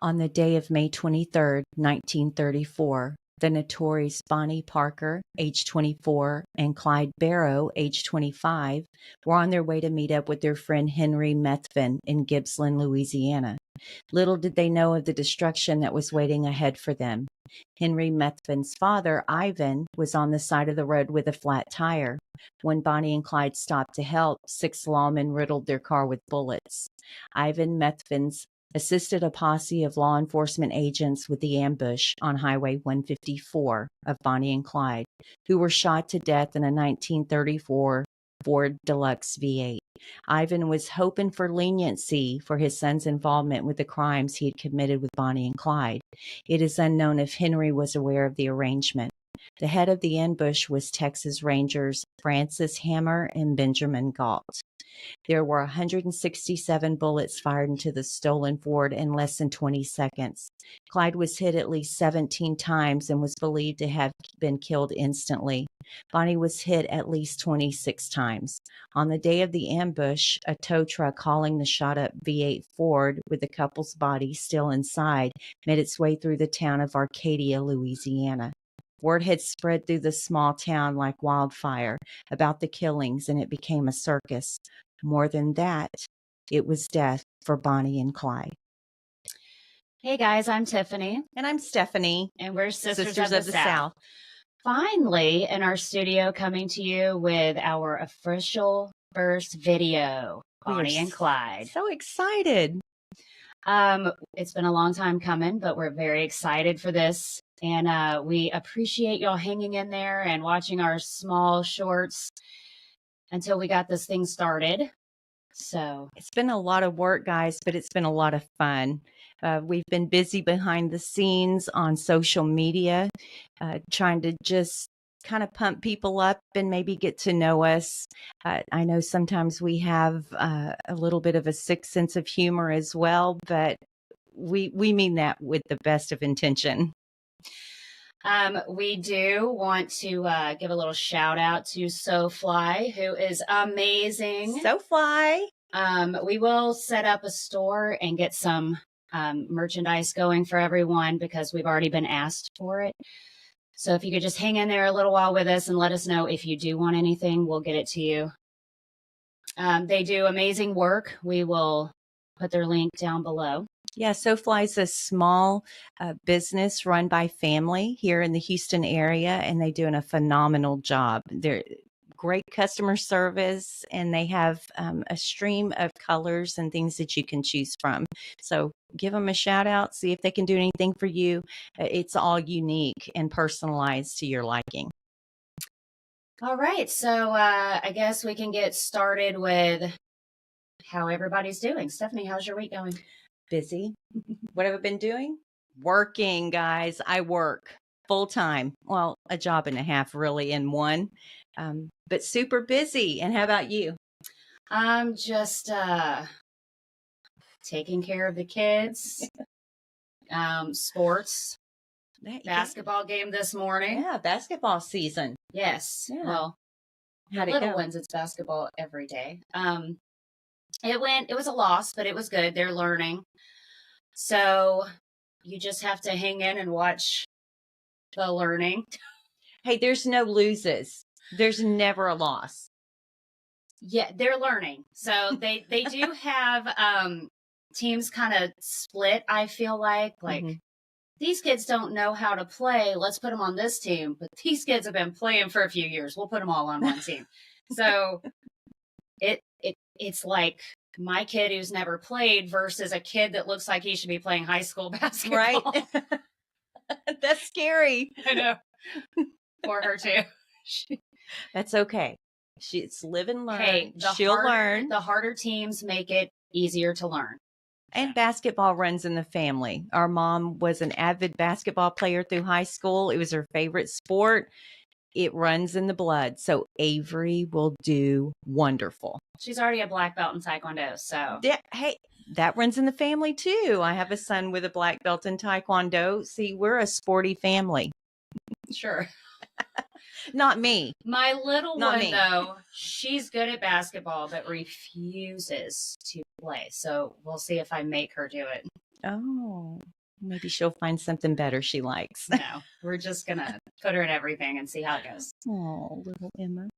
On the day of May 23rd, 1934, the notorious Bonnie Parker, age 24, and Clyde Barrow, age 25, were on their way to meet up with their friend Henry Methvin in Gippsland, Louisiana. Little did they know of the destruction that was waiting ahead for them. Henry Methvin's father, Ivan, was on the side of the road with a flat tire. When Bonnie and Clyde stopped to help, 6 lawmen riddled their car with bullets. Ivan Methvin's assisted a posse of law enforcement agents with the ambush on Highway 154 of Bonnie and Clyde, who were shot to death in a 1934 Ford Deluxe V8. Ivan was hoping for leniency for his son's involvement with the crimes he had committed with Bonnie and Clyde. It is unknown if Henry was aware of the arrangement. The head of the ambush was Texas Rangers Francis Hammer and Benjamin Galt. There were 167 bullets fired into the stolen Ford in less than 20 seconds. Clyde was hit at least 17 times and was believed to have been killed instantly. Bonnie was hit at least 26 times. On the day of the ambush, a tow truck hauling the shot-up V8 Ford with the couple's body still inside made its way through the town of Arcadia, Louisiana. Word had spread through the small town like wildfire about the killings, and it became a circus. More than that, it was death for Bonnie and Clyde. Hey guys, I'm Tiffany. And I'm Stephanie. And we're Sisters of the South. Finally, in our studio, coming to you with our official first video, Bonnie and Clyde. So excited. It's been a long time coming, but we're very excited for this. And we appreciate y'all hanging in there and watching our small shorts until we got this thing started. So it's been a lot of work, guys, but it's been a lot of fun. We've been busy behind the scenes on social media, trying to just kind of pump people up and maybe get to know us. I know sometimes we have a little bit of a sick sense of humor as well, but we mean that with the best of intention. We do want to give a little shout out to SoFly, who is amazing. SoFly. We will set up a store and get some merchandise going for everyone because we've already been asked for it. So if you could just hang in there a little while with us and let us know if you do want anything, we'll get it to you. They do amazing work. We will put their link down below. Yeah, SoFly is a small business run by family here in the Houston area, and they're doing a phenomenal job. They're great customer service, and they have a stream of colors and things that you can choose from. So give them a shout out, see if they can do anything for you. It's all unique and personalized to your liking. All right, so I guess we can get started with how everybody's doing. Stephanie, how's your week going? Busy. What have I been doing? Working, guys. I work full time. Well, a job and a half really in one, but super busy. And how about you? I'm just taking care of the kids. Sports. Basketball game this morning. Yeah, basketball season. Yes. Yeah. Well, how'd it little go? ones, it's basketball every day. It was a loss, but it was good. They're learning. So you just have to hang in and watch the learning. Hey, there's no loses. There's never a loss. Yeah, they're learning. So they do have teams kind of split, I feel like. These kids don't know how to play. Let's put them on this team. But these kids have been playing for a few years. We'll put them all on one team. So it's like my kid who's never played versus a kid that looks like he should be playing high school basketball. Right. That's scary. I know. For her too. That's okay. She's live and learn. Hey, she'll learn. The harder teams make it easier to learn. And basketball runs in the family. Our mom was an avid basketball player through high school. It was her favorite sport. It runs in the blood. So Avery will do wonderful. She's already a black belt in Taekwondo. So hey, that runs in the family too. I have a son with a black belt in Taekwondo. See, we're a sporty family. Sure. Not me. My little one, though, she's good at basketball, but refuses to play. So we'll see if I make her do it. Oh, maybe she'll find something better she likes. No, we're just going to put her in everything and see how it goes. Oh, little Emma.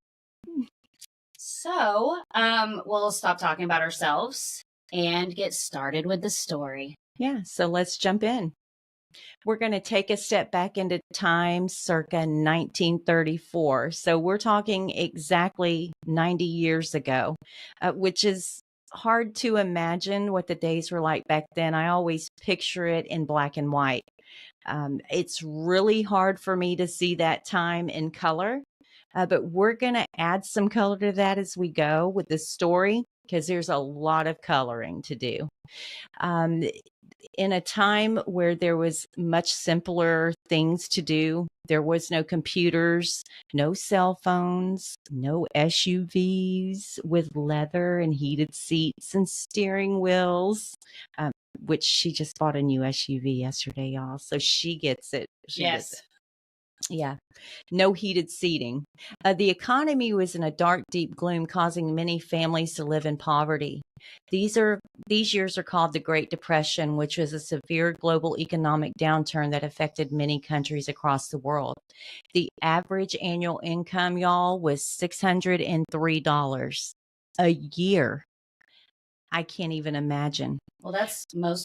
So, we'll stop talking about ourselves and get started with the story. Yeah, so let's jump in. We're going to take a step back into time circa 1934. So we're talking exactly 90 years ago, which is hard to imagine what the days were like back then. I always picture it in black and white. It's really hard for me to see that time in color, but we're going to add some color to that as we go with the story because there's a lot of coloring to do. Um, in a time where there was much simpler things to do, there was no computers, no cell phones, no SUVs with leather and heated seats and steering wheels, which she just bought a new SUV yesterday, y'all. So she gets it. She gets it. Yeah. No heated seating. The economy was in a dark, deep gloom, causing many families to live in poverty. These years are called the Great Depression, which was a severe global economic downturn that affected many countries across the world. The average annual income, y'all, was $603 a year. I can't even imagine. Well, that's less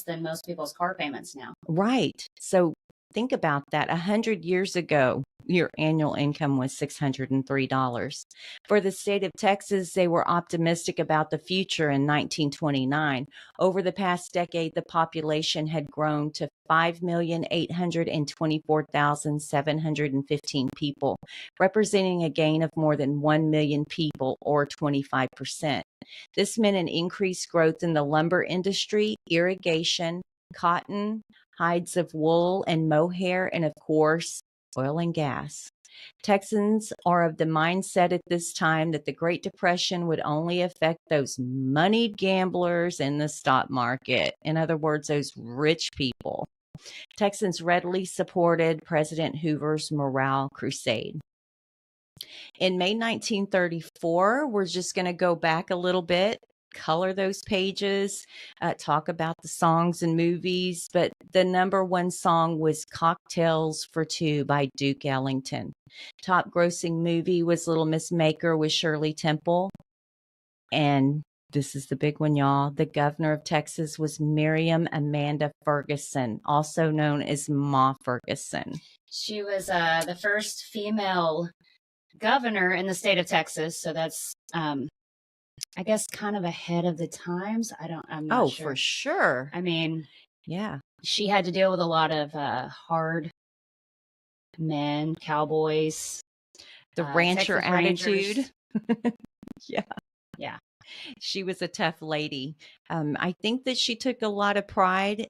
than most people's car payments now. Right. So think about that. 100 years ago, your annual income was $603. For the state of Texas, they were optimistic about the future in 1929. Over the past decade, the population had grown to 5,824,715 people, representing a gain of more than 1 million people, or 25%. This meant an increased growth in the lumber industry, irrigation, cotton, hides of wool and mohair, and of course, oil and gas. Texans are of the mindset at this time that the Great Depression would only affect those moneyed gamblers in the stock market. In other words, those rich people. Texans readily supported President Hoover's morale crusade. In May 1934, we're just going to go back a little bit, color those pages, talk about the songs and movies, but the number one song was Cocktails for Two by Duke Ellington. Top grossing movie was Little Miss Maker with Shirley Temple. And this is the big one, y'all. The governor of Texas was Miriam Amanda Ferguson, also known as Ma Ferguson. She was the first female governor in the state of Texas. So that's, I guess, kind of ahead of the times. I'm not sure. Oh, for sure. I mean, yeah. She had to deal with a lot of hard men, cowboys. The rancher attitude. Yeah. Yeah. She was a tough lady. I think that she took a lot of pride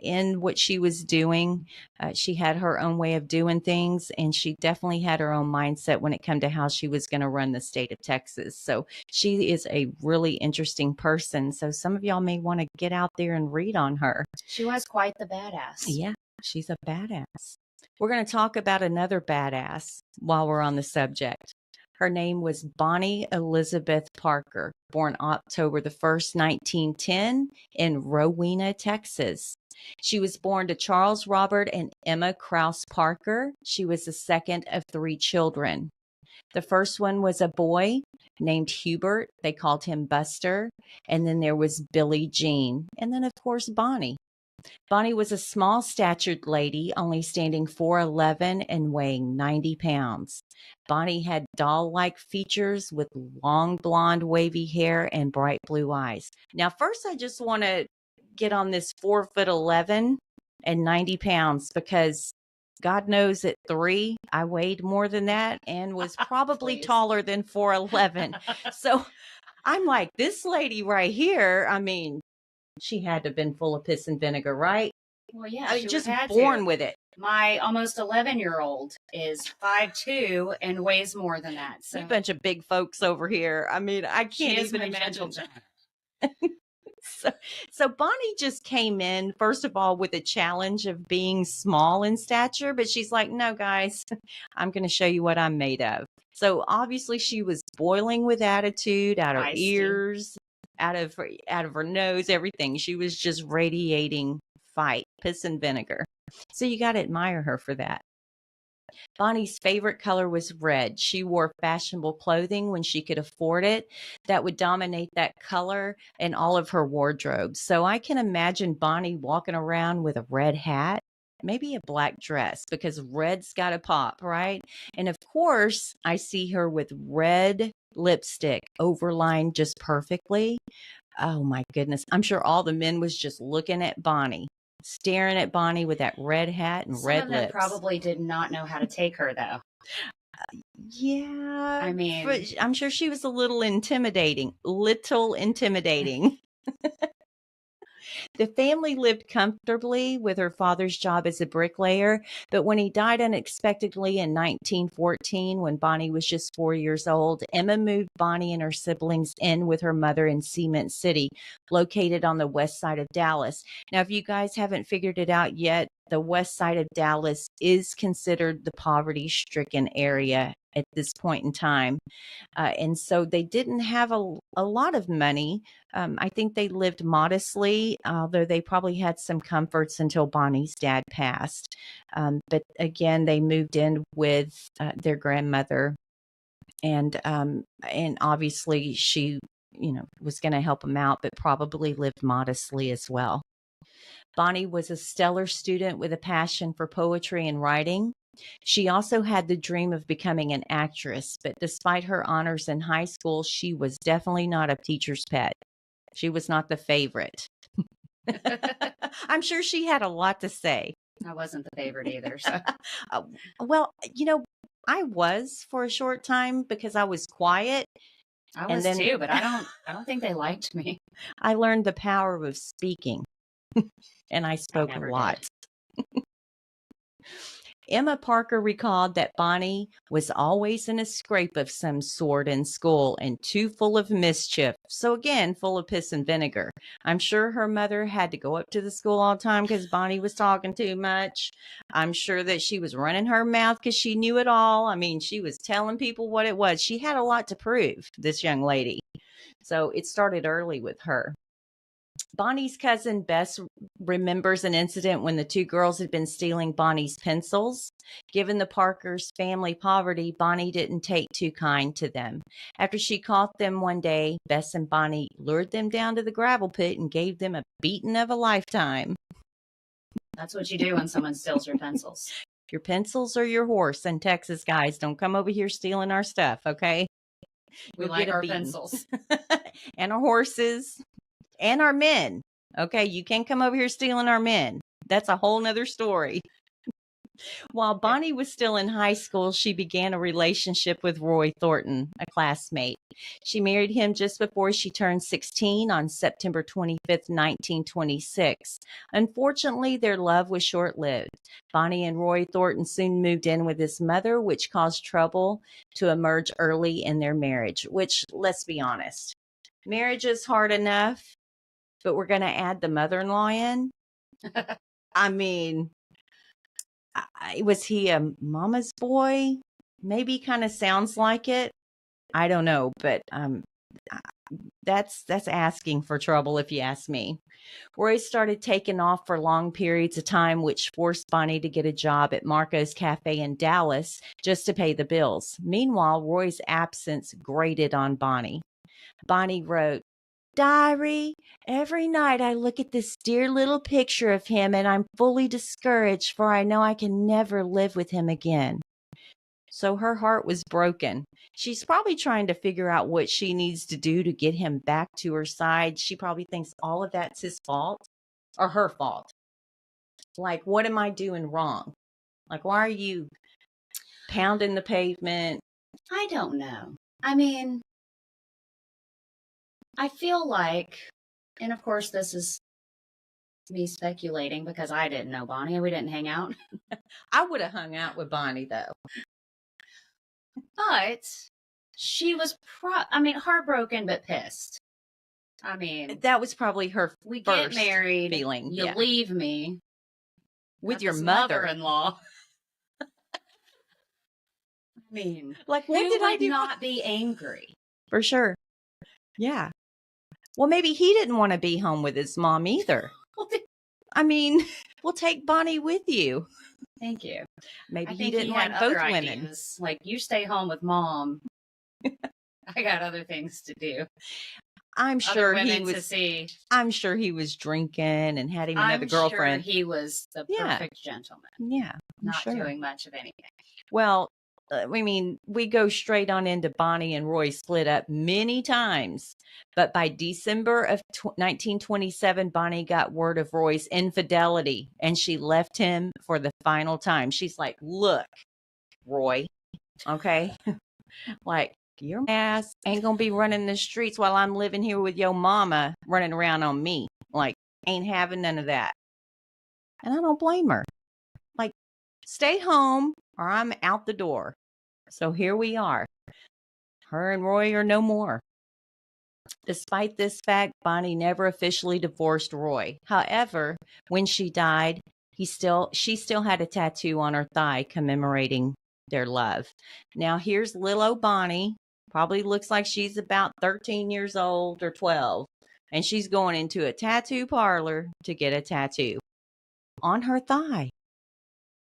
in what she was doing. She had her own way of doing things, and she definitely had her own mindset when it came to how she was going to run the state of Texas. So she is a really interesting person. So some of y'all may want to get out there and read on her. She was quite the badass. Yeah, she's a badass. We're going to talk about another badass while we're on the subject. Her name was Bonnie Elizabeth Parker, born October the 1st, 1910 in Rowena, Texas. She was born to Charles Robert and Emma Krause Parker. She was the second of three children. The first one was a boy named Hubert. They called him Buster. And then there was Billie Jean. And then, of course, Bonnie. Bonnie was a small-statured lady, only standing 4'11" and weighing 90 pounds. Bonnie had doll-like features with long blonde wavy hair and bright blue eyes. Now, first, I just want to get on this 4'11" and 90 pounds because God knows at 3, I weighed more than that and was probably taller than 4'11". So I'm like, this lady right here, I mean, she had to have been full of piss and vinegar, right? Well, yeah, I mean, just born with it. My almost 11-year-old is 5'2" and weighs more than that. So a bunch of big folks over here. I mean, I can't even imagine. So Bonnie just came in, first of all, with a challenge of being small in stature, but she's like, no, guys, I'm going to show you what I'm made of. So obviously she was boiling with attitude out her ears, out of her nose, everything. She was just radiating fight, piss and vinegar. So you got to admire her for that. Bonnie's favorite color was red. She wore fashionable clothing when she could afford it that would dominate that color in all of her wardrobe. So I can imagine Bonnie walking around with a red hat, maybe a black dress, because red's got to pop, right? And of course, I see her with red lipstick overlined just perfectly. Oh my goodness. I'm sure all the men was just looking at Bonnie, staring at Bonnie with that red hat and Some red of them lips. probably did not know how to take her, though. Yeah, I mean, I'm sure she was a little intimidating. The family lived comfortably with her father's job as a bricklayer, but when he died unexpectedly in 1914, when Bonnie was just 4 years old, Emma moved Bonnie and her siblings in with her mother in Cement City, located on the west side of Dallas. Now, if you guys haven't figured it out yet, the west side of Dallas is considered the poverty-stricken area at this point in time. And so they didn't have a lot of money. I think they lived modestly, although they probably had some comforts until Bonnie's dad passed. But again, they moved in with their grandmother, and obviously she, was going to help them out, but probably lived modestly as well. Bonnie was a stellar student with a passion for poetry and writing. She also had the dream of becoming an actress, but despite her honors in high school, she was definitely not a teacher's pet. She was not the favorite. I'm sure she had a lot to say. I wasn't the favorite either. So Well, I was for a short time because I was quiet. I And was then too, but I don't think they liked me. I learned the power of speaking, and I I spoke a never lot. did. Emma Parker recalled that Bonnie was always in a scrape of some sort in school and too full of mischief. So again, full of piss and vinegar. I'm sure her mother had to go up to the school all the time because Bonnie was talking too much. I'm sure that she was running her mouth because she knew it all. I mean, she was telling people what it was. She had a lot to prove, this young lady. So it started early with her. Bonnie's cousin Bess remembers an incident when the two girls had been stealing Bonnie's pencils. Given the Parkers' family poverty, Bonnie didn't take too kind to them. After she caught them one day, Bess and Bonnie lured them down to the gravel pit and gave them a beating of a lifetime. That's what you do when someone steals your pencils. Your pencils or your horse in Texas, guys. Don't come over here stealing our stuff, okay? We You'll like get a our beating. pencils. And our horses. And our men. Okay, you can't come over here stealing our men. That's a whole nother story. While Bonnie was still in high school, she began a relationship with Roy Thornton, a classmate. She married him just before she turned 16 on September 25th, 1926. Unfortunately, their love was short-lived. Bonnie and Roy Thornton soon moved in with his mother, which caused trouble to emerge early in their marriage, which, let's be honest, marriage is hard enough, but we're going to add the mother-in-law in. I mean, was he a mama's boy? Maybe kind of sounds like it. I don't know, but that's asking for trouble if you ask me. Roy started taking off for long periods of time, which forced Bonnie to get a job at Marco's Cafe in Dallas just to pay the bills. Meanwhile, Roy's absence grated on Bonnie. Bonnie wrote, "Diary, every night I look at this dear little picture of him and I'm fully discouraged, for I know I can never live with him again." So her heart was broken. She's probably trying to figure out what she needs to do to get him back to her side. She probably thinks all of that's his fault or her fault. Like, what am I doing wrong? Like, why are you pounding the pavement? I don't know. I mean, I feel like, and of course, this is me speculating because I didn't know Bonnie and we didn't hang out. I would have hung out with Bonnie, though. But she was, heartbroken but pissed. I mean, that was probably her we first get married, feeling. you leave me with your mother-in-law. I mean, like, what who did I would do? Not be angry? For sure. Yeah. Well, maybe he didn't want to be home with his mom either. I mean, we'll take Bonnie with you. Thank you. Maybe I he think didn't had like other both women. ideas. Like, you stay home with mom. I got other things to do. I'm sure he was. To see. I'm sure he was drinking and had him another girlfriend. I'm sure he was the perfect gentleman. Yeah, not doing much of anything. Well, I mean, we go straight on into Bonnie and Roy split up many times. But by December of 1927, Bonnie got word of Roy's infidelity and she left him for the final time. She's like, look, Roy, okay? Like, your ass ain't going to be running the streets while I'm living here with your mama running around on me. Like, ain't having none of that. And I don't blame her. Like, stay home or I'm out the door. So here we are. Her and Roy are no more. Despite this fact, Bonnie never officially divorced Roy. However, when she died, she still had a tattoo on her thigh commemorating their love. Now here's little old Bonnie. Probably looks like she's about 13 years old or 12. And she's going into a tattoo parlor to get a tattoo on her thigh.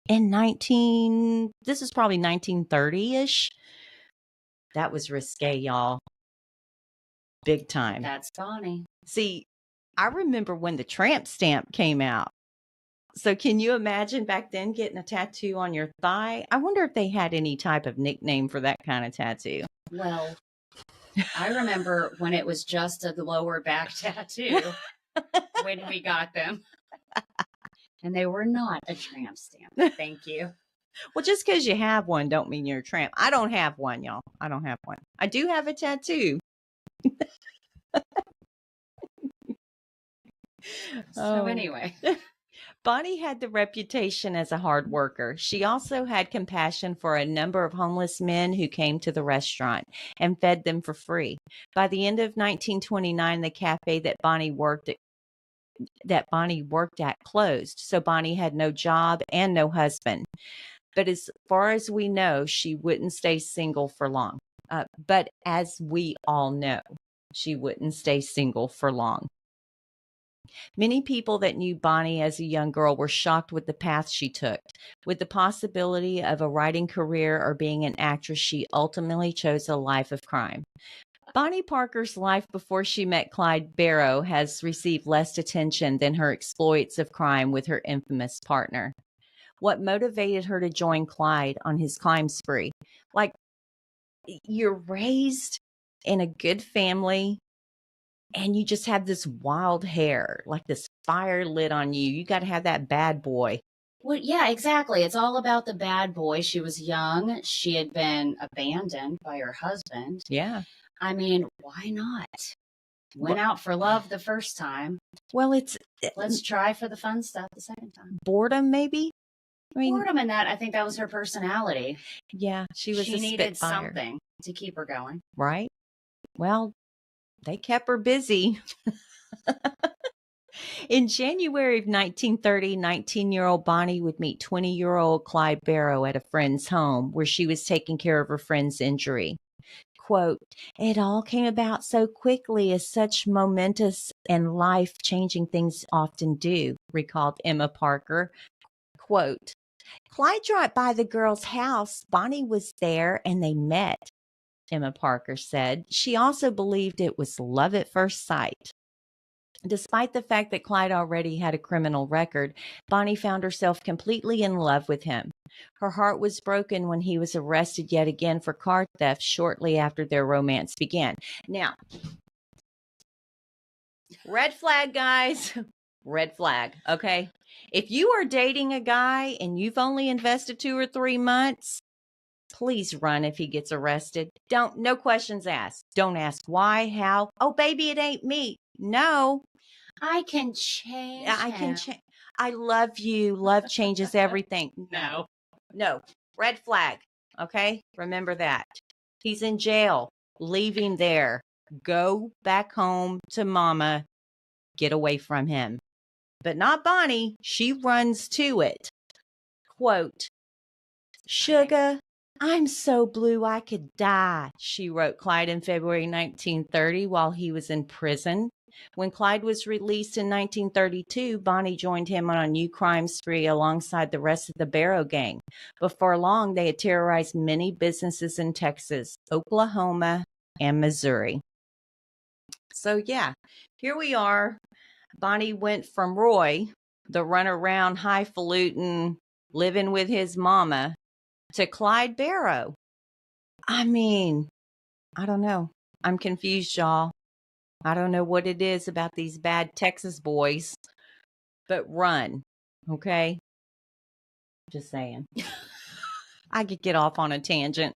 This is probably 1930-ish. That was risque, y'all. Big time. That's Bonnie. See, I remember when the tramp stamp came out. So can you imagine back then getting a tattoo on your thigh? I wonder if they had any type of nickname for that kind of tattoo. Well, I remember when it was just a lower back tattoo when we got them. And they were not a tramp stamp. Thank you. Well, just because you have one don't mean you're a tramp. I don't have one, y'all. I don't have one. I do have a tattoo. So anyway, Bonnie had the reputation as a hard worker. She also had compassion for a number of homeless men who came to the restaurant and fed them for free. By the end of 1929, the cafe that Bonnie worked at closed, so Bonnie had no job and no husband. But as far as we know, she wouldn't stay single for long. But as we all know, she wouldn't stay single for long. Many people that knew Bonnie as a young girl were shocked with the path she took. With the possibility of a writing career or being an actress, she ultimately chose a life of crime. Bonnie Parker's life before she met Clyde Barrow has received less attention than her exploits of crime with her infamous partner. What motivated her to join Clyde on his crime spree? Like, you're raised in a good family and you just have this wild hair, like this fire lit on you. You got to have that bad boy. Well, yeah, exactly. It's all about the bad boy. She was young. She had been abandoned by her husband. Yeah. I mean, why not? Went out for love the first time. Well, let's try for the fun stuff the second time. Boredom, maybe? I mean, boredom in that, I think that was her personality. Yeah, she needed spitfire. Something to keep her going. Right. Well, they kept her busy. In January of 1930, 19-year-old Bonnie would meet 20-year-old Clyde Barrow at a friend's home where she was taking care of her friend's injury. Quote, "It all came about so quickly as such momentous and life-changing things often do," recalled Emma Parker. Quote, "Clyde dropped by the girl's house. Bonnie was there and they met," Emma Parker said. She also believed it was love at first sight. Despite the fact that Clyde already had a criminal record, Bonnie found herself completely in love with him. Her heart was broken when he was arrested yet again for car theft shortly after their romance began. Now, red flag, guys. Red flag, okay? If you are dating a guy and you've only invested 2 or 3 months, please run if he gets arrested. No questions asked. Don't ask why, how. Oh, baby, it ain't me. No. I can change. I can change. I love you. Love changes everything. No. Red flag. Okay. Remember that. He's in jail. Leave him there. Go back home to mama. Get away from him. But not Bonnie. She runs to it. Quote, "Sugar, I'm so blue I could die," she wrote Clyde in February 1930 while he was in prison. When Clyde was released in 1932, Bonnie joined him on a new crime spree alongside the rest of the Barrow gang. Before long, they had terrorized many businesses in Texas, Oklahoma, and Missouri. So, yeah, here we are. Bonnie went from Roy, the runaround, highfalutin, living with his mama, to Clyde Barrow. I mean, I don't know. I'm confused, y'all. I don't know what it is about these bad Texas boys, but run, okay? Just saying. I could get off on a tangent.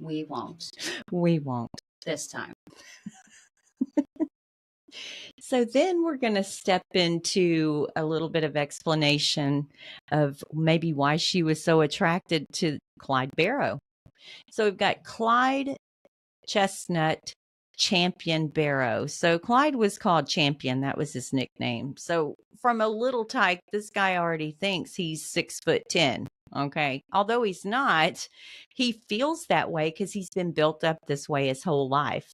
We won't. We won't. This time. So then we're going to step into a little bit of explanation of maybe why she was so attracted to Clyde Barrow. So we've got Clyde Chestnut Champion Barrow. So Clyde was called Champion. That was his nickname. So from a little tyke, this guy already thinks he's 6'10". Okay. Although he's not, he feels that way because he's been built up this way his whole life.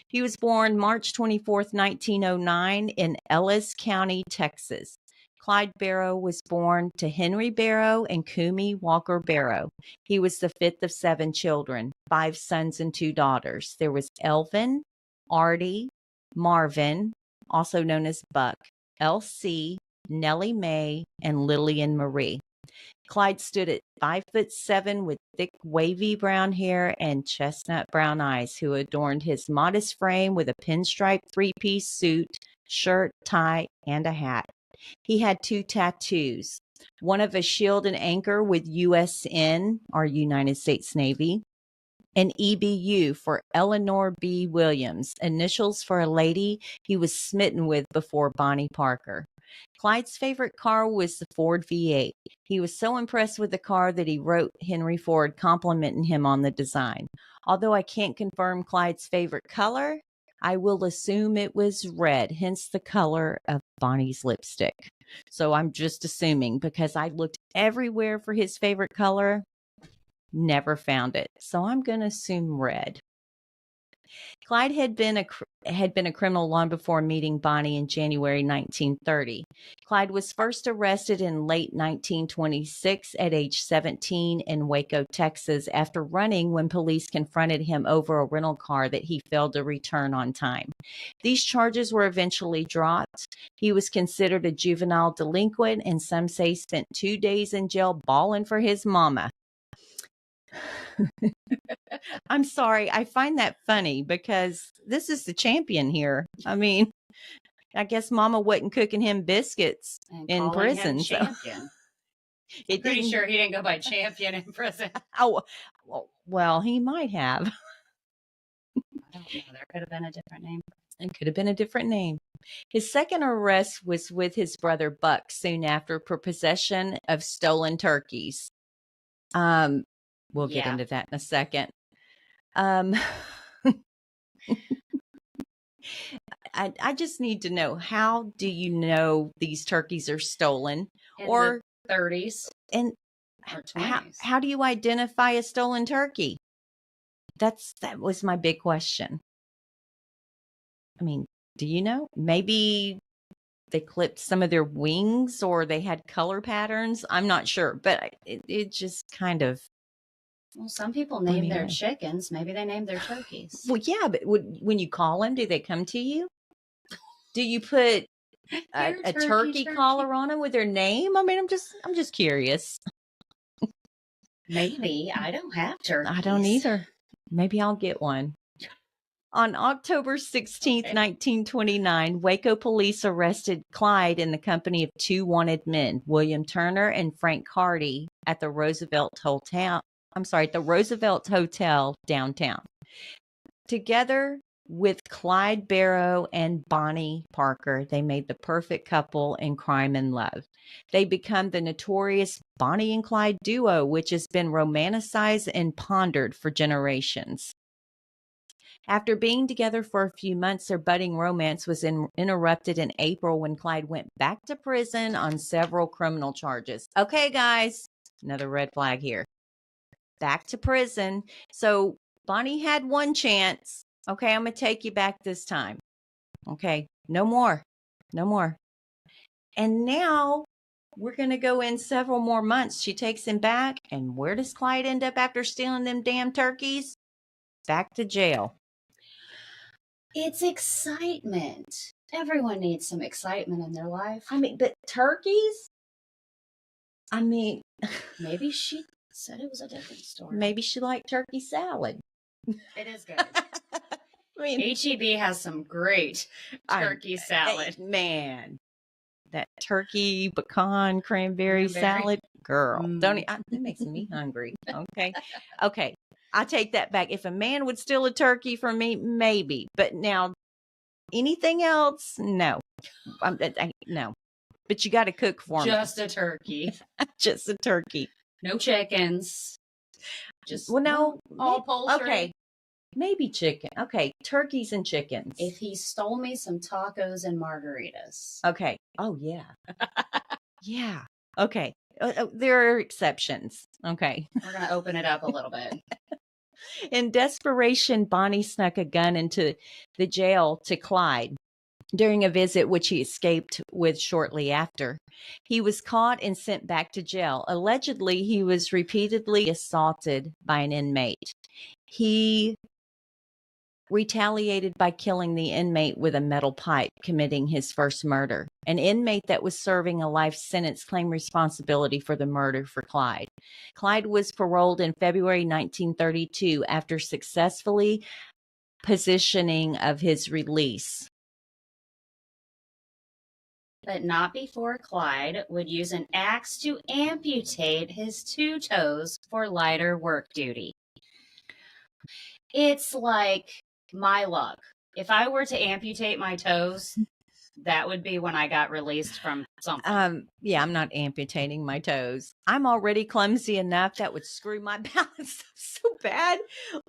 He was born March 24th, 1909 in Ellis County, Texas. Clyde Barrow was born to Henry Barrow and Kumi Walker Barrow. He was the fifth of 7 children, 5 sons and 2 daughters. There was Elvin, Artie, Marvin, also known as Buck, Elsie, Nellie Mae, and Lillian Marie. Clyde stood at 5'7" with thick, wavy brown hair and chestnut brown eyes, who adorned his modest frame with a pinstripe 3-piece suit, shirt, tie, and a hat. He had 2 tattoos, one of a shield and anchor with USN, or United States Navy, and EBU for Eleanor B. Williams, initials for a lady he was smitten with before Bonnie Parker. Clyde's favorite car was the Ford V8. He was so impressed with the car that he wrote Henry Ford complimenting him on the design. Although I can't confirm Clyde's favorite color, I will assume it was red, hence the color of Bonnie's lipstick. So I'm just assuming because I looked everywhere for his favorite color, never found it. So I'm going to assume red. Clyde had been a criminal long before meeting Bonnie in January 1930. Clyde was first arrested in late 1926 at age 17 in Waco, Texas, after running when police confronted him over a rental car that he failed to return on time. These charges were eventually dropped. He was considered a juvenile delinquent, and some say spent 2 days in jail bawling for his mama. I'm sorry. I find that funny because this is the champion here. I mean, I guess mama wasn't cooking him biscuits And in calling prison. him champion. I'm pretty sure he didn't go by champion in prison. Oh, well, he might have. I don't know. There could have been a different name. It could have been a different name. His second arrest was with his brother Buck soon after for possession of stolen turkeys. We'll get into that in a second. I just need to know, how do you know these turkeys are stolen? In or the 30s and or 20s. How do you identify a stolen turkey? That was my big question. I mean, do you know? Maybe they clipped some of their wings or they had color patterns. I'm not sure, but it just kind of. Well, some people name their chickens. Maybe they name their turkeys. Well, yeah, but when you call them, do they come to you? Do you put a turkey collar on them with their name? I mean, I'm just curious. Maybe. I don't have turkeys. I don't either. Maybe I'll get one. On October 16th, 1929, Waco police arrested Clyde in the company of 2 wanted men, William Turner and Frank Hardy, at the Roosevelt Hotel downtown. Together with Clyde Barrow and Bonnie Parker, they made the perfect couple in crime and love. They become the notorious Bonnie and Clyde duo, which has been romanticized and pondered for generations. After being together for a few months, their budding romance was interrupted in April when Clyde went back to prison on several criminal charges. Okay, guys, another red flag here. Back to prison. So Bonnie had one chance. Okay, I'm going to take you back this time. Okay, No more. No more. And now we're going to go in several more months. She takes him back. And where does Clyde end up after stealing them damn turkeys? Back to jail. It's excitement. Everyone needs some excitement in their life. I mean, but turkeys? I mean, maybe she said it was a different story. Maybe she liked turkey salad. It is good. I mean, HEB has some great turkey salad. Man, that turkey pecan cranberry salad, girl, don't that makes me hungry. Okay, I take that back. If a man would steal a turkey from me, maybe, but now anything else, no, no. But you got to cook for me. Just a turkey. Just a turkey. No chickens. Just no, all poultry. Okay. Maybe chicken. Okay. Turkeys and chickens. If he stole me some tacos and margaritas. Okay. Oh, yeah. Yeah. Okay. There are exceptions. Okay. We're going to open it up a little bit. In desperation, Bonnie snuck a gun into the jail to Clyde during a visit which he escaped with shortly after. He was caught and sent back to jail. Allegedly, he was repeatedly assaulted by an inmate. He retaliated by killing the inmate with a metal pipe, committing his first murder. An inmate that was serving a life sentence claimed responsibility for the murder for Clyde. Clyde was paroled in February 1932 after successfully positioning of his release. But not before Clyde would use an axe to amputate his 2 toes for lighter work duty. It's like my luck. If I were to amputate my toes, that would be when I got released from something. Yeah, I'm not amputating my toes. I'm already clumsy enough. That would screw my balance up so bad.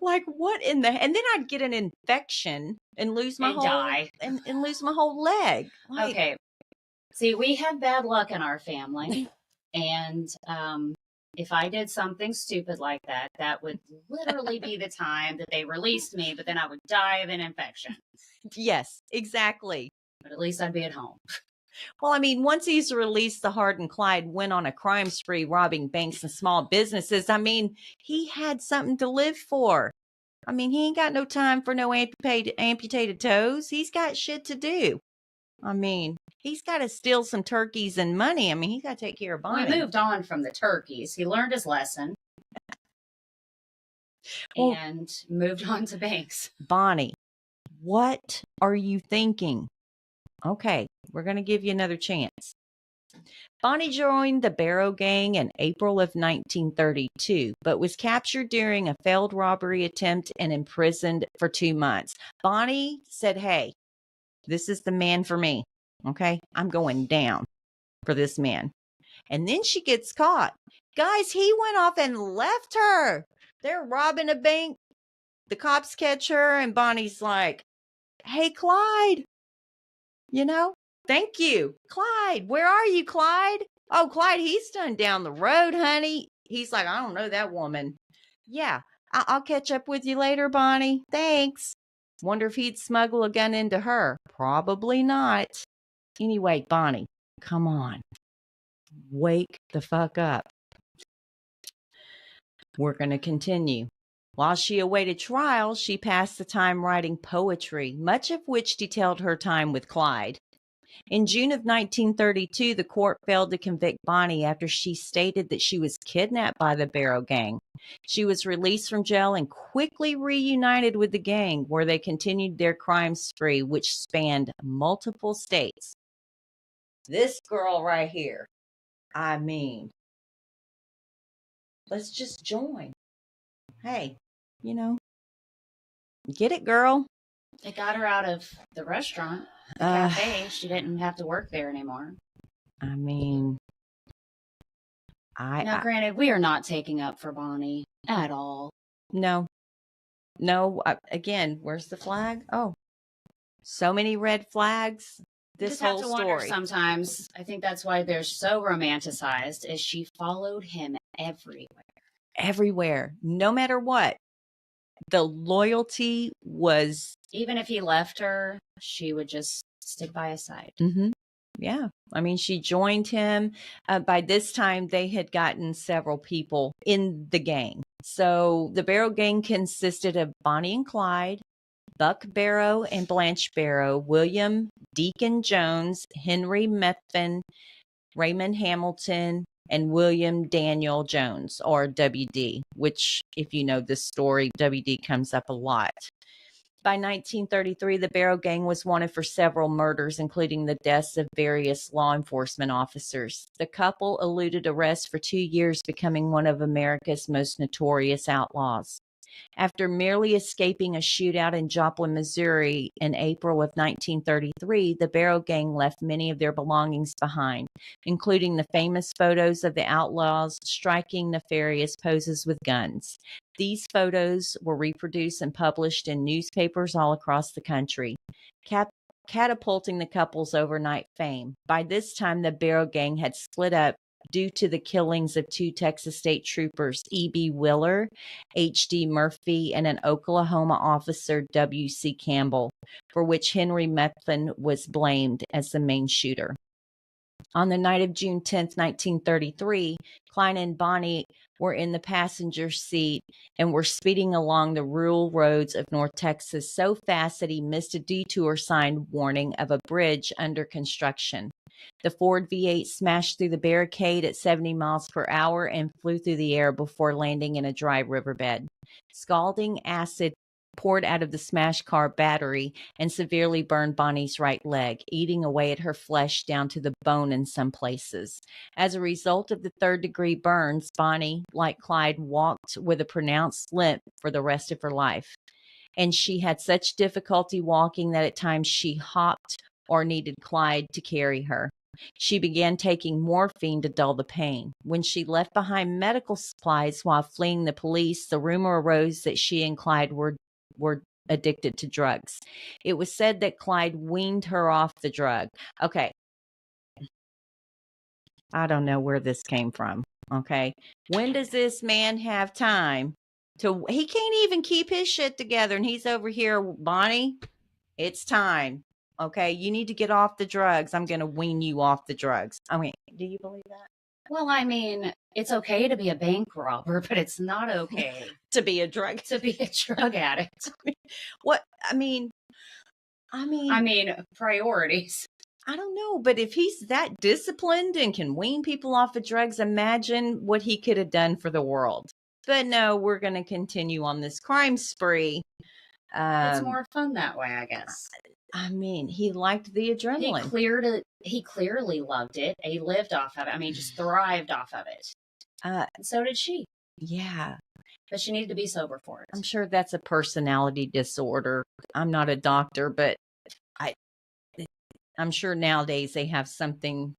Like, what in the... And then I'd get an infection and lose my die. And lose my whole leg. Like, okay. See, we have bad luck in our family. And if I did something stupid like that, that would literally be the time that they released me, but then I would die of an infection. Yes, exactly. But at least I'd be at home. Well, I mean, once he's released, the hardened Clyde went on a crime spree, robbing banks and small businesses. I mean, he had something to live for. I mean, he ain't got no time for no amputated toes. He's got shit to do. I mean, he's got to steal some turkeys and money. I mean, he's got to take care of Bonnie. Well, he moved on from the turkeys. He learned his lesson and moved on to banks. Bonnie, what are you thinking? Okay, we're going to give you another chance. Bonnie joined the Barrow gang in April of 1932, but was captured during a failed robbery attempt and imprisoned for 2 months. Bonnie said, hey, this is the man for me. Okay, I'm going down for this man. And then she gets caught. Guys, he went off and left her. They're robbing a bank. The cops catch her, and Bonnie's like, hey, Clyde, thank you. Clyde, where are you, Clyde? Oh, Clyde, he's done down the road, honey. He's like, I don't know that woman. Yeah, I'll catch up with you later, Bonnie. Thanks. Wonder if he'd smuggle a gun into her. Probably not. Anyway, Bonnie, come on. Wake the fuck up. We're going to continue. While she awaited trial, she passed the time writing poetry, much of which detailed her time with Clyde. In June of 1932, the court failed to convict Bonnie after she stated that she was kidnapped by the Barrow gang. She was released from jail and quickly reunited with the gang, where they continued their crime spree, which spanned multiple states. This girl right here, I mean, let's just join. Hey, get it, girl. It got her out of the restaurant, the cafe. She didn't have to work there anymore. I mean, now, granted, we are not taking up for Bonnie at all. No. Again, where's the flag? Oh, so many red flags. This whole story. Wonder sometimes, I think that's why they're so romanticized, is she followed him everywhere. Everywhere, no matter what. The loyalty was... Even if he left her, she would just stick by his side. Mm-hmm. Yeah. I mean, she joined him. By this time, they had gotten several people in the gang. So the Barrow gang consisted of Bonnie and Clyde, Buck Barrow and Blanche Barrow, William Deacon Jones, Henry Methvin, Raymond Hamilton, and William Daniel Jones, or WD, which, if you know this story, WD comes up a lot. By 1933, the Barrow Gang was wanted for several murders, including the deaths of various law enforcement officers. The couple eluded arrest for 2 years, becoming one of America's most notorious outlaws. After merely escaping a shootout in Joplin, Missouri in April of 1933, the Barrow Gang left many of their belongings behind, including the famous photos of the outlaws striking nefarious poses with guns. These photos were reproduced and published in newspapers all across the country, catapulting the couple's overnight fame. By this time, the Barrow Gang had split up due to the killings of 2 Texas state troopers, E.B. Willer, H.D. Murphy, and an Oklahoma officer, W.C. Campbell, for which Henry Methvin was blamed as the main shooter. On the night of June 10th, 1933, Clyde and Bonnie were in the passenger seat and were speeding along the rural roads of North Texas so fast that he missed a detour sign warning of a bridge under construction. The Ford V8 smashed through the barricade at 70 miles per hour and flew through the air before landing in a dry riverbed. Scalding acid poured out of the smashed car battery and severely burned Bonnie's right leg, eating away at her flesh down to the bone in some places. As a result of the third-degree burns, Bonnie, like Clyde, walked with a pronounced limp for the rest of her life. And she had such difficulty walking that at times she hopped or needed Clyde to carry her. She began taking morphine to dull the pain. When she left behind medical supplies while fleeing the police, the rumor arose that she and Clyde were addicted to drugs. It was said that Clyde weaned her off the drug. Okay. I don't know where this came from. Okay. When does this man have time to, he can't even keep his shit together and he's over here, Bonnie, it's time. Okay. You need to get off the drugs. I'm going to wean you off the drugs. I mean, do you believe that? Well, I mean, it's okay to be a bank robber, but it's not okay to be a drug addict. What? I mean, priorities. I don't know, but if he's that disciplined and can wean people off of drugs, imagine what he could have done for the world. But no, we're going to continue on this crime spree. It's more fun that way, I guess. I mean, he liked the adrenaline. He clearly loved it. He lived off of it. I mean, just thrived off of it. And so did she. Yeah. But she needed to be sober for it. I'm sure that's a personality disorder. I'm not a doctor, but I'm sure nowadays they have something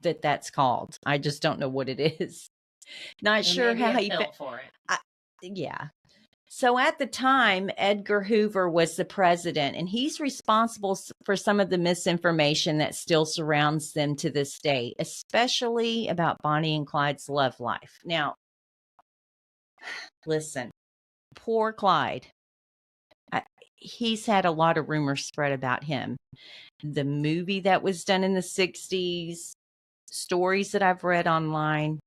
that's called. I just don't know what it is. Not sure how he fell for it. Yeah. So at the time, Edgar Hoover was the president, and he's responsible for some of the misinformation that still surrounds them to this day, especially about Bonnie and Clyde's love life. Now, listen, poor Clyde. He's had a lot of rumors spread about him. The movie that was done in the 60s, stories that I've read online,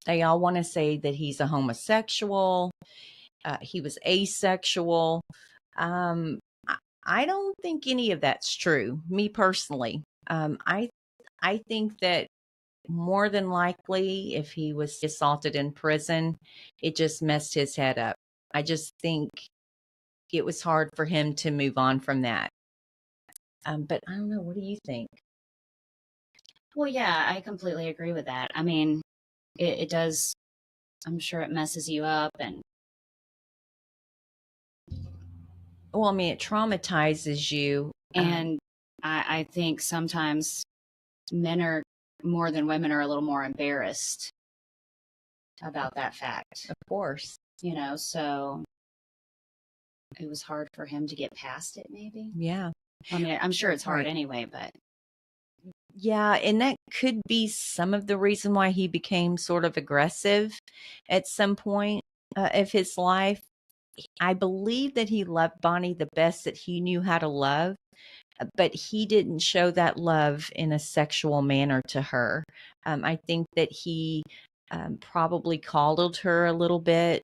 they all want to say that he's a homosexual. He was asexual. I don't think any of that's true, me personally. I think that more than likely, if he was assaulted in prison, it just messed his head up. I just think it was hard for him to move on from that. But I don't know. What do you think? Well, yeah, I completely agree with that. I mean, it does. I'm sure it messes you up. Well, I mean, it traumatizes you. And I think sometimes men are, more than women, are a little more embarrassed about that fact. Of course. So it was hard for him to get past it, maybe. Yeah. I mean, I'm sure it's hard anyway, but. Yeah, and that could be some of the reason why he became sort of aggressive at some point of his life. I believe that he loved Bonnie the best that he knew how to love, but he didn't show that love in a sexual manner to her. I think that he probably coddled her a little bit,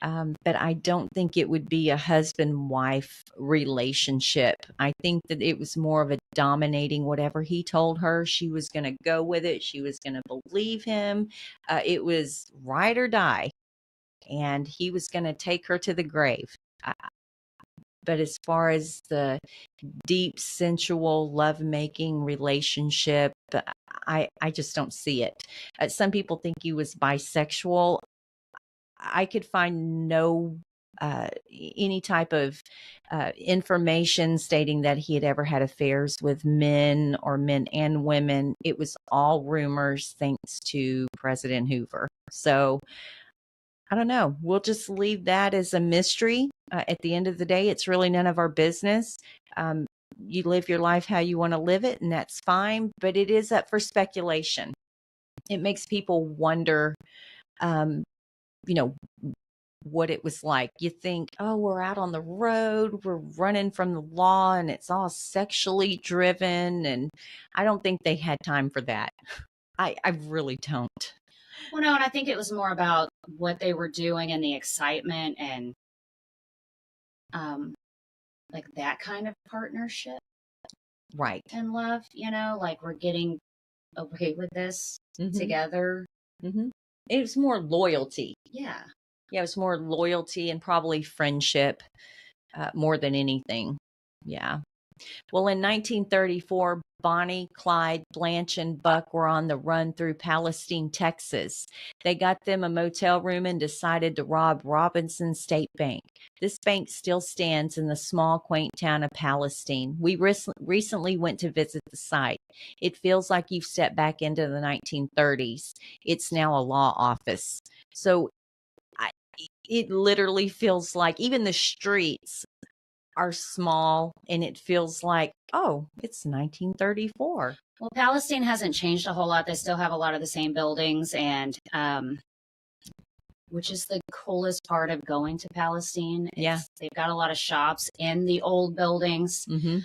but I don't think it would be a husband wife relationship. I think that it was more of a dominating whatever he told her. She was going to go with it, she was going to believe him. It was ride or die, and he was going to take her to the grave. But as far as the deep, sensual, lovemaking relationship, I just don't see it. Some people think he was bisexual. I could find no any type of information stating that he had ever had affairs with men or men and women. It was all rumors, thanks to President Hoover. So I don't know. We'll just leave that as a mystery. At the end of the day, it's really none of our business. Um, you live your life how you want to live it, and that's fine. But it is up for speculation. It makes people wonder, um, you know, what it was like. You think, oh, we're out on the road, we're running from the law, and it's all sexually driven. And I don't think they had time for that. I really don't. Well, no, and I think it was more about what they were doing and the excitement and like that kind of partnership Right. and love, like we're getting away with this Mm-hmm. together. Mm-hmm. It was more loyalty. Yeah. Yeah, it was more loyalty and probably friendship more than anything. Yeah. Well, in 1934, Bonnie, Clyde, Blanche, and Buck were on the run through Palestine, Texas. They got them a motel room and decided to rob Robinson State Bank. This bank still stands in the small, quaint town of Palestine. We recently went to visit the site. It feels like you've stepped back into the 1930s. It's now a law office. So it literally feels like even the streets are small, and it feels like, oh, it's 1934. Well, Palestine hasn't changed a whole lot. They still have a lot of the same buildings, and which is the coolest part of going to Palestine. They've got a lot of shops in the old buildings. Mm-hmm.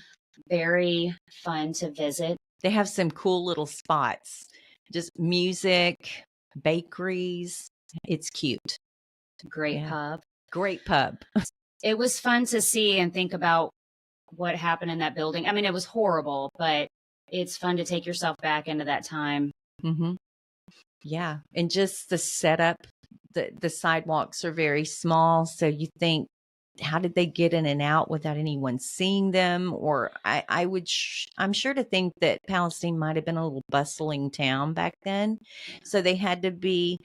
Very fun to visit. They have some cool little spots, just music, bakeries. It's cute. Great pub. Great pub. It was fun to see and think about what happened in that building. I mean, it was horrible, but it's fun to take yourself back into that time. Mm-hmm. Yeah. And just the setup, the sidewalks are very small. So you think, how did they get in and out without anyone seeing them? Or I'm sure to think that Palestine might have been a little bustling town back then. So they had to be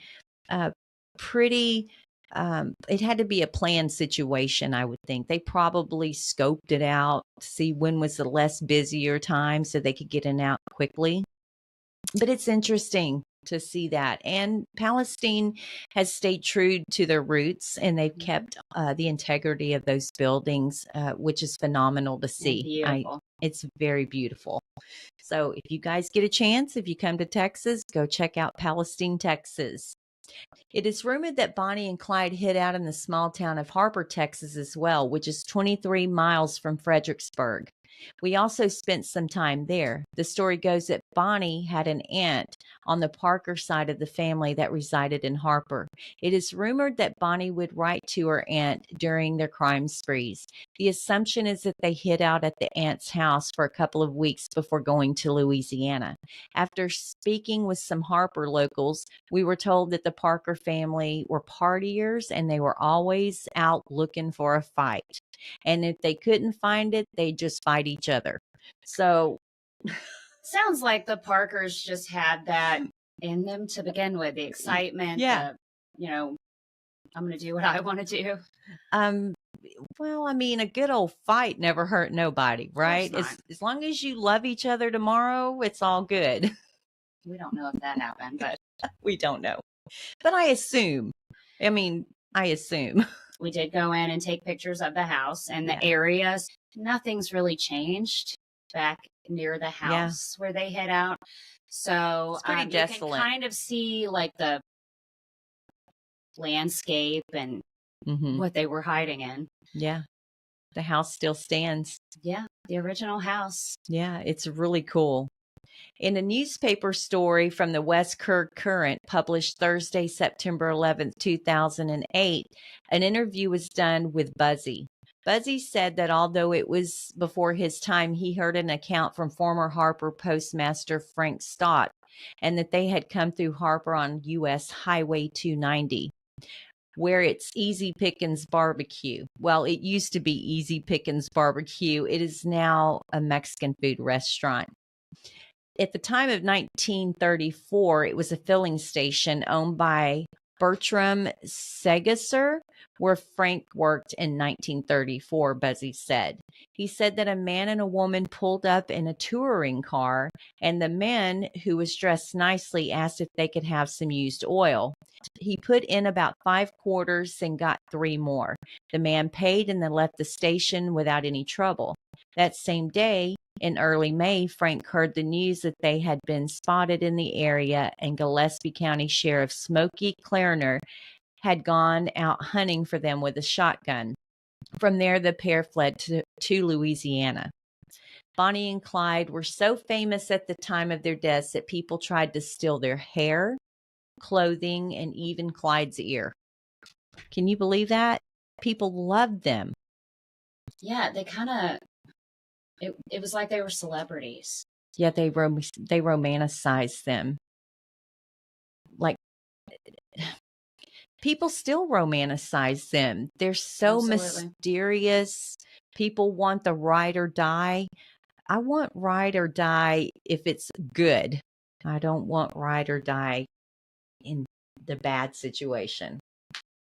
pretty, it had to be a planned situation, I would think. They probably scoped it out to see when was the less busier time so they could get in and out quickly. But it's interesting to see that. And Palestine has stayed true to their roots, and they've kept the integrity of those buildings, which is phenomenal to see. It's very beautiful. So if you guys get a chance, if you come to Texas, go check out Palestine, Texas. It is rumored that Bonnie and Clyde hid out in the small town of Harper, Texas as well, which is 23 miles from Fredericksburg. We also spent some time there. The story goes that Bonnie had an aunt on the Parker side of the family that resided in Harper. It is rumored that Bonnie would write to her aunt during their crime sprees. The assumption is that they hid out at the aunt's house for a couple of weeks before going to Louisiana. After speaking with some Harper locals, we were told that the Parker family were partiers and they were always out looking for a fight. And if they couldn't find it, they'd just fight each other. So sounds like the Parkers just had that in them to begin with, the excitement, I'm going to do what I want to do. Well, I mean, a good old fight never hurt nobody, right? As long as you love each other tomorrow, it's all good. We don't know if that happened, but we don't know. But I assume. We did go in and take pictures of the house and the areas. Nothing's really changed back near the house where they hid out. So it's pretty desolate. You can kind of see like the landscape and what they were hiding in. Yeah. The house still stands. Yeah. The original house. Yeah, it's really cool. In a newspaper story from the West Courant published Thursday, September 11th, 2008, an interview was done with Buzzy. Buzzy said that although it was before his time, he heard an account from former Harper postmaster Frank Stott, and that they had come through Harper on U.S. Highway 290, where it's Easy Pickens Barbecue. Well, it used to be Easy Pickens Barbecue. It is now a Mexican food restaurant. At the time of 1934, it was a filling station owned by Bertram Segesser, where Frank worked in 1934, Buzzy said. He said that a man and a woman pulled up in a touring car, and the man, who was dressed nicely, asked if they could have some used oil. He put in about 5 quarters and got 3 more. The man paid and then left the station without any trouble. That same day, in early May, Frank heard the news that they had been spotted in the area, and Gillespie County Sheriff Smokey Clarner had gone out hunting for them with a shotgun. From there, the pair fled to Louisiana. Bonnie and Clyde were so famous at the time of their deaths that people tried to steal their hair, clothing, and even Clyde's ear. Can you believe that? People loved them. Yeah, they kind of, it was like they were celebrities. Yeah, they romanticized them. Like, people still romanticize them. They're so Absolutely. mysterious. People want the ride or die. I want ride or die if it's good. I don't want ride or die in the bad situation.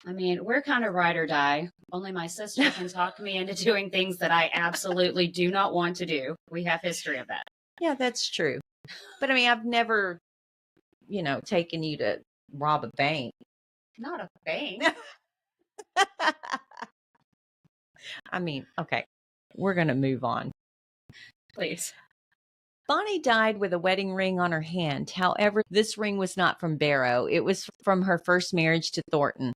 I mean, we're kind of ride or die. Only my sister can talk me into doing things that I absolutely do not want to do. We have history of that. Yeah, that's true. But I mean, I've never, taken you to rob a bank. Not a bank. I mean, okay, we're going to move on. Please. Bonnie died with a wedding ring on her hand. However, this ring was not from Barrow. It was from her first marriage to Thornton.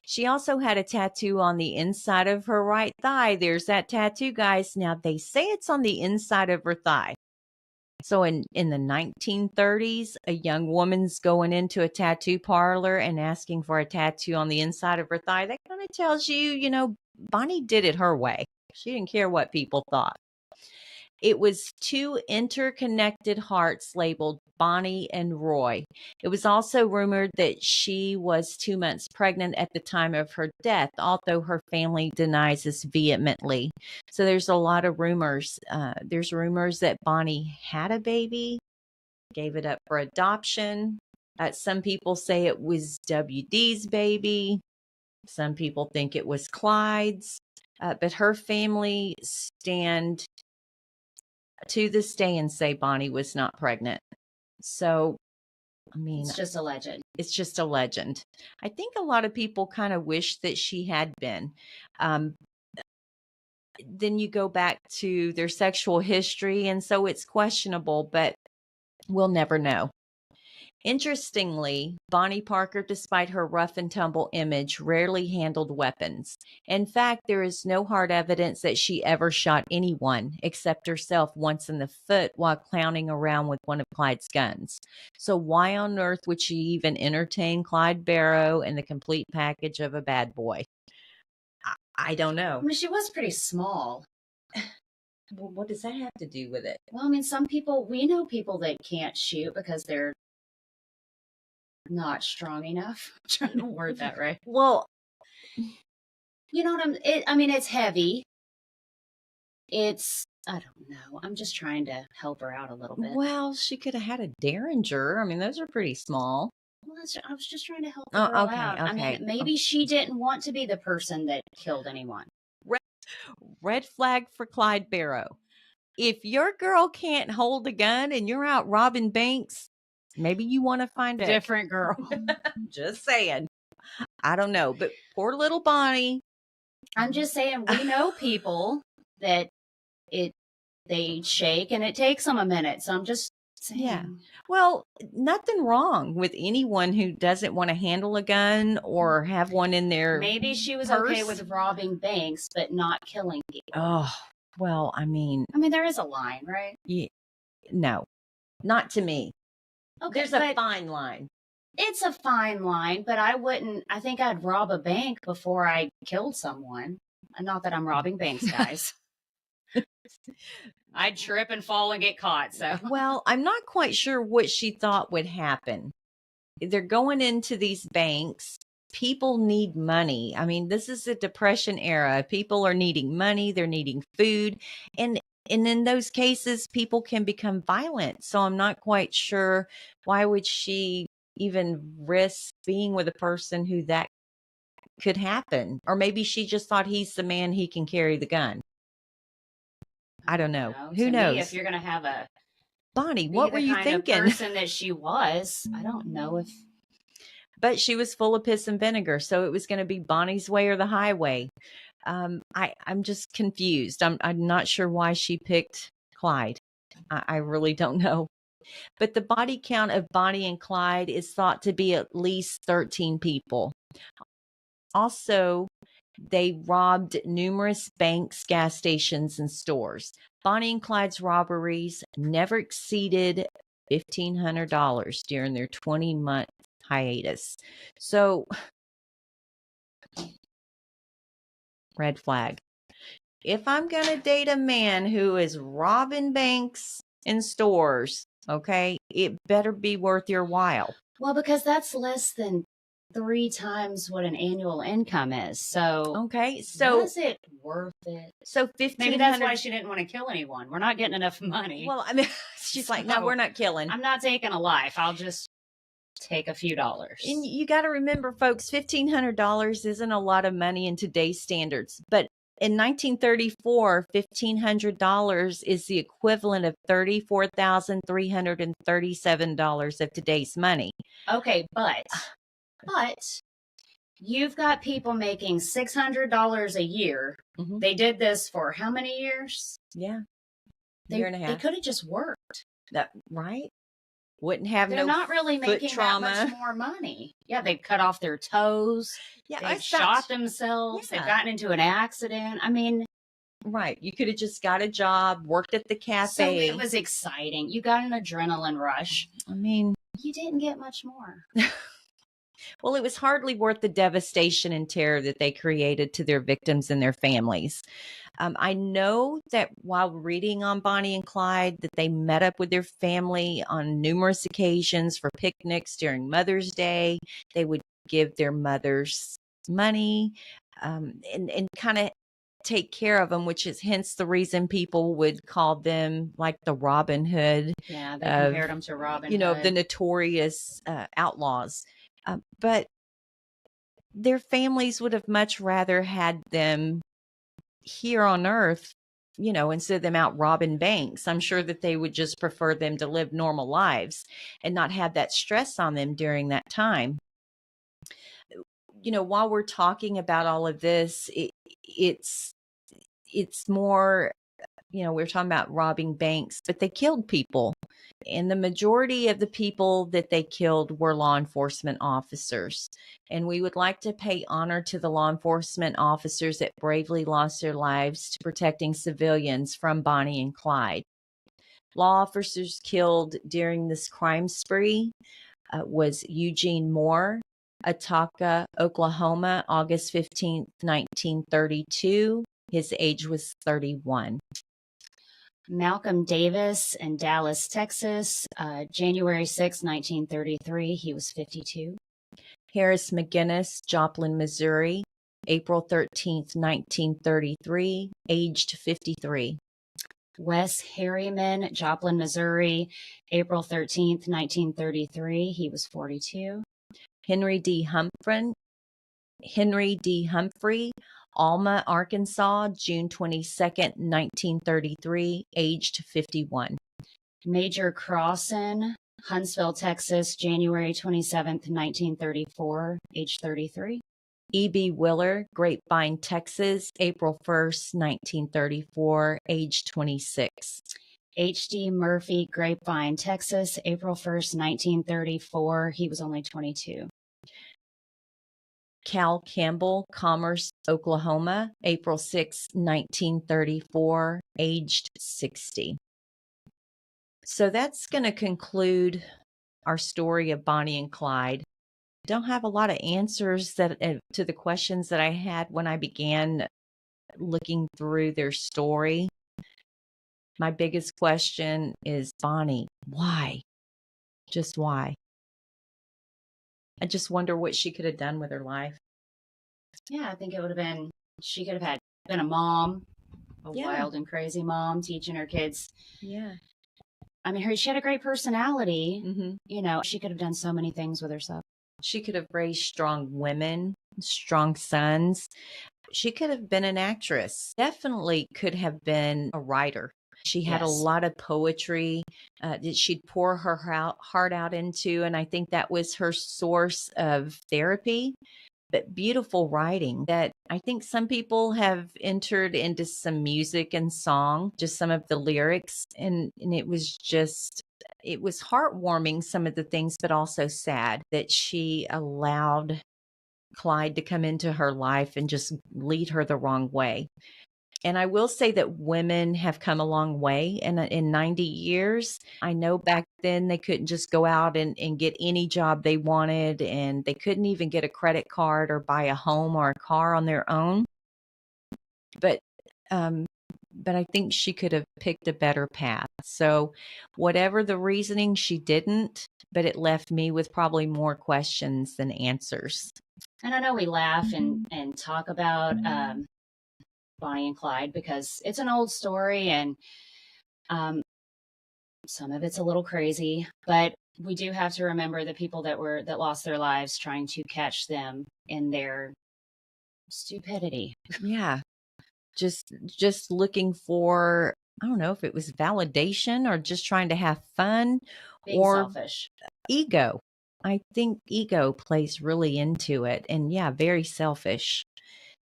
She also had a tattoo on the inside of her right thigh. There's that tattoo, guys. Now, they say it's on the inside of her thigh. So in the 1930s, a young woman's going into a tattoo parlor and asking for a tattoo on the inside of her thigh. That kind of tells you, Bonnie did it her way. She didn't care what people thought. It was 2 interconnected hearts labeled Bonnie and Roy. It was also rumored that she was 2 months pregnant at the time of her death, although her family denies this vehemently. So there's a lot of rumors. There's rumors that Bonnie had a baby, gave it up for adoption. Some people say it was WD's baby. Some people think it was Clyde's. But her family stand to this day and say Bonnie was not pregnant. So, I mean, It's just a legend. It's just a legend. I think a lot of people kind of wish that she had been. Then you go back to their sexual history, and so it's questionable, but we'll never know. Interestingly, Bonnie Parker, despite her rough and tumble image, rarely handled weapons. In fact, there is no hard evidence that she ever shot anyone except herself once in the foot while clowning around with one of Clyde's guns. So why on earth would she even entertain Clyde Barrow and the complete package of a bad boy? I don't know. I mean, she was pretty small. Well, what does that have to do with it? Well, I mean, we know people that can't shoot because they're not strong enough. I'm trying to word that right. Well, you know what I mean, it's heavy. I don't know. I'm just trying to help her out a little bit. Well, she could have had a Derringer. I mean, those are pretty small. Well, I was just trying to help her out. Okay. I mean, maybe she didn't want to be the person that killed anyone. Red flag for Clyde Barrow. If your girl can't hold a gun and you're out robbing banks, maybe you want to find a different girl. Just saying. I don't know, but poor little Bonnie. I'm just saying, we know people that they shake and it takes them a minute. So I'm just saying. Yeah. Well, nothing wrong with anyone who doesn't want to handle a gun or have one in their Maybe she was purse. okay with robbing banks, but not killing people. Oh, Well, I mean, there is a line, right? no, not to me. Okay, There's a fine line. It's a fine line, but I think I'd rob a bank before I killed someone. Not that I'm robbing banks, guys. I'd trip and fall and get caught. So, well, I'm not quite sure what she thought would happen. They're going into these banks. People need money. I mean, this is a depression era. People are needing money. They're needing food. And in those cases, people can become violent. So I'm not quite sure, why would she even risk being with a person who that could happen? Or maybe she just thought he's the man, he can carry the gun. I don't know. Who to knows? me, if you're going to have Bonnie, what were you thinking? Of person that she was, I don't know if. But she was full of piss and vinegar, so it was going to be Bonnie's way or the highway. I'm just confused. I'm not sure why she picked Clyde. I really don't know. But the body count of Bonnie and Clyde is thought to be at least 13 people. Also, they robbed numerous banks, gas stations, and stores. Bonnie and Clyde's robberies never exceeded $1,500 during their 20-month hiatus. So, red flag. If I'm going to date a man who is robbing banks and stores, okay, it better be worth your while. Well, because that's less than 3 times what an annual income is. So, okay, so is it worth it? So 1500. Maybe that's why she didn't want to kill anyone. We're not getting enough money. Well, I mean, she's like, no, we're not killing. I'm not taking a life. I'll just take a few dollars. And you got to remember, folks, $1,500 isn't a lot of money in today's standards. But in 1934, $1,500 is the equivalent of $34,337 of today's money. Okay, but you've got people making $600 a year. Mm-hmm. They did this for how many years? Yeah, year and a half. They could have just worked. Right? Wouldn't have They're no not really making trauma. That much more money. Yeah, they've cut off their toes. Yeah, they've shot themselves. Yeah. They've gotten into an accident. I mean, right. You could have just got a job, worked at the cafe. So it was exciting. You got an adrenaline rush. I mean, you didn't get much more. Well, it was hardly worth the devastation and terror that they created to their victims and their families. I know that while reading on Bonnie and Clyde, that they met up with their family on numerous occasions for picnics during Mother's Day. They would give their mothers money and kind of take care of them, which is hence the reason people would call them like the Robin Hood. Yeah, they compared them to Robin Hood. The notorious outlaws. But their families would have much rather had them here on earth, instead of them out robbing banks. I'm sure that they would just prefer them to live normal lives and not have that stress on them during that time. While we're talking about all of this, it's more, we're talking about robbing banks, but they killed people. And the majority of the people that they killed were law enforcement officers. And we would like to pay honor to the law enforcement officers that bravely lost their lives to protecting civilians from Bonnie and Clyde. Law officers killed during this crime spree was Eugene Moore, Ataka, Oklahoma, August 15th, 1932. His age was 31. Malcolm Davis in Dallas, Texas, January 6, 1933. He was 52. Harris McGinnis, Joplin, Missouri, April 13th, 1933, aged 53. Wes Harriman, Joplin, Missouri, April 13th, 1933. He was 42. Henry D. Humphrey, Alma, Arkansas, June 22nd, 1933, aged 51. Major Crossan, Huntsville, Texas, January 27th, 1934, age 33. E.B. Willer, Grapevine, Texas, April 1st, 1934, age 26. H.D. Murphy, Grapevine, Texas, April 1st, 1934. He was only 22. Cal Campbell, Commerce, Oklahoma, April 6, 1934, aged 60. So that's going to conclude our story of Bonnie and Clyde. Don't have a lot of answers that to the questions that I had when I began looking through their story. My biggest question is, Bonnie, why? Just why? I just wonder what she could have done with her life. Yeah, I think it would have been, she could have been a mom, a wild and crazy mom, teaching her kids. Yeah. I mean, she had a great personality. Mm-hmm. You know, she could have done so many things with herself. She could have raised strong women, strong sons. She could have been an actress. Definitely could have been a writer. She had a lot of poetry that she'd pour her heart out into, and I think that was her source of therapy. But beautiful writing that I think some people have entered into some music and song, just some of the lyrics, and it was heartwarming, some of the things, but also sad that she allowed Clyde to come into her life and just lead her the wrong way. And I will say that women have come a long way in 90 years. I know back then they couldn't just go out and get any job they wanted, and they couldn't even get a credit card or buy a home or a car on their own. But I think she could have picked a better path. So whatever the reasoning, she didn't, but it left me with probably more questions than answers. And I know we laugh and talk about Bonnie and Clyde because it's an old story and some of it's a little crazy, but we do have to remember the people that lost their lives trying to catch them in their stupidity. Yeah. Just looking for, I don't know if it was validation or just trying to have fun. Being or selfish. Ego. I think ego plays really into it, and yeah, very selfish.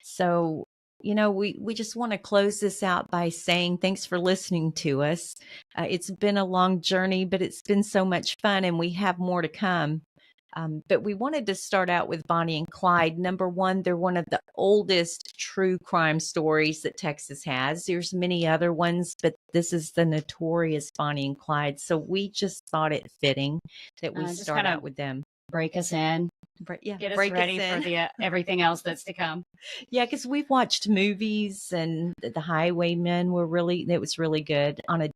So, we just want to close this out by saying thanks for listening to us. It's been a long journey, but it's been so much fun, and we have more to come. But we wanted to start out with Bonnie and Clyde. Number one, they're one of the oldest true crime stories that Texas has. There's many other ones, but this is the notorious Bonnie and Clyde. So we just thought it fitting that we start out with them. Break us in. Get us ready for the everything else that's to come. Yeah, because we've watched movies, and the Highwaymen it was really good on a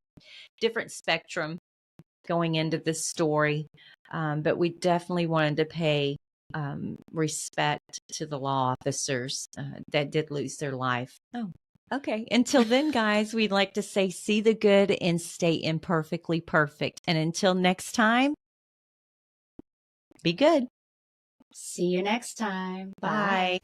different spectrum going into this story. But we definitely wanted to pay respect to the law officers that did lose their life. Oh, okay. Until then, guys, we'd like to say, see the good and stay imperfectly perfect. And until next time, be good. See you next time. Bye.